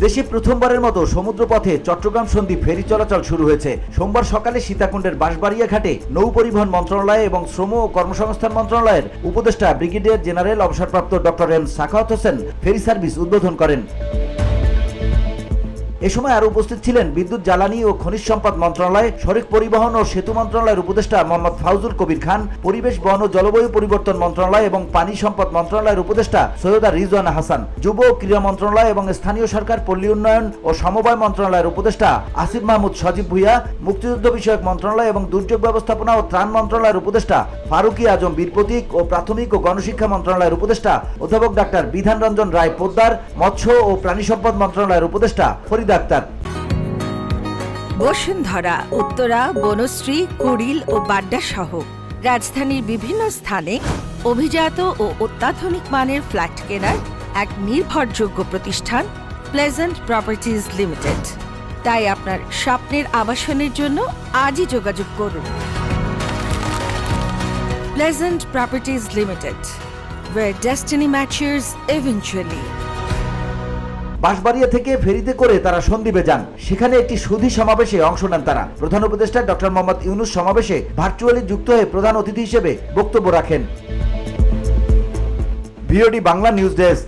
দেশে প্রথমবারের মতো সমুদ্রপথে চট্টগ্রাম সন্দ্বীপ ফেরি চলাচল শুরু হয়েছে। সোমবার সকালে সীতাকুণ্ডের বাঁশবাড়িয়া ঘাটে নৌ পরিবহন মন্ত্রণালয় এবং শ্রম ও কর্মসংস্থান মন্ত্রণালয়ের উপদেষ্টা ব্রিগেডিয়ার জেনারেল অবসরপ্রাপ্ত doctor M Sakhawat Hossain ferry service উদ্বোধন করেন। এ সময় আরো উপস্থিত ছিলেন বিদ্যুৎ, জ্বালানি ও খনিজ সম্পদ মন্ত্রণালয়, সড়ক পরিবহন ও সেতু মন্ত্রণালয়ের উপদেষ্টা মোহাম্মদ ফাউজুল কবির খান, পরিবেশ, বন ও জলবায়ু পরিবর্তন মন্ত্রণালয় এবং পানি সম্পদ মন্ত্রণালয়ের উপদেষ্টা সৈয়দা রিজওয়ানা হাসান, যুব ও ক্রীড়া মন্ত্রণালয় এবং স্থানীয় সরকার, পল্লী উন্নয়ন ও সমবায় মন্ত্রণালয়ের উপদেষ্টা আসিফ মাহমুদ সজীব ভুইয়া, মুক্তিযুদ্ধ বিষয়ক মন্ত্রণালয় এবং দুর্যোগ ব্যবস্থাপনা ও ত্রাণ মন্ত্রণালয়ের উপদেষ্টা ফারুকি আজম বীর প্রতীক ও প্রাথমিক ও গণশিক্ষা মন্ত্রণালয়ের উপদেষ্টা অধ্যাপক ডাক্তার বিধান রঞ্জন রায় পোদ্দার, মৎস্য ও প্রাণী সম্পদ মন্ত্রণালয়ের উপদেষ্টা ফরিদা আক্তার। বসুন্ধরা, উত্তরা, বনশ্রী, কুড়িল ও বাড্ডা সহ রাজধানীর বিভিন্ন স্থানে অভিজাত ও অত্যাধুনিক মানের ফ্ল্যাট কেনার এক নির্ভরযোগ্য প্রতিষ্ঠান প্লেজেন্ট প্রপার্টিজ লিমিটেড। তাই আপনার স্বপ্নের আবাসনের জন্য আজই যোগাযোগ করুন। Pleasant properties limited, where destiny matures eventually. বাঁশবাড়িয়া থেকে ফেরিতে করে তারা সন্দ্বীপে যান। সেখানে একটি সুধী সমাবেশে অংশ নেন তারা। প্রধান উপদেষ্টা ডক্টর মোহাম্মদ ইউনূস সমাবেশে ভার্চুয়ালি যুক্ত হয়ে প্রধান অতিথি হিসেবে বক্তব্য রাখেন। VOD Bangla news desk.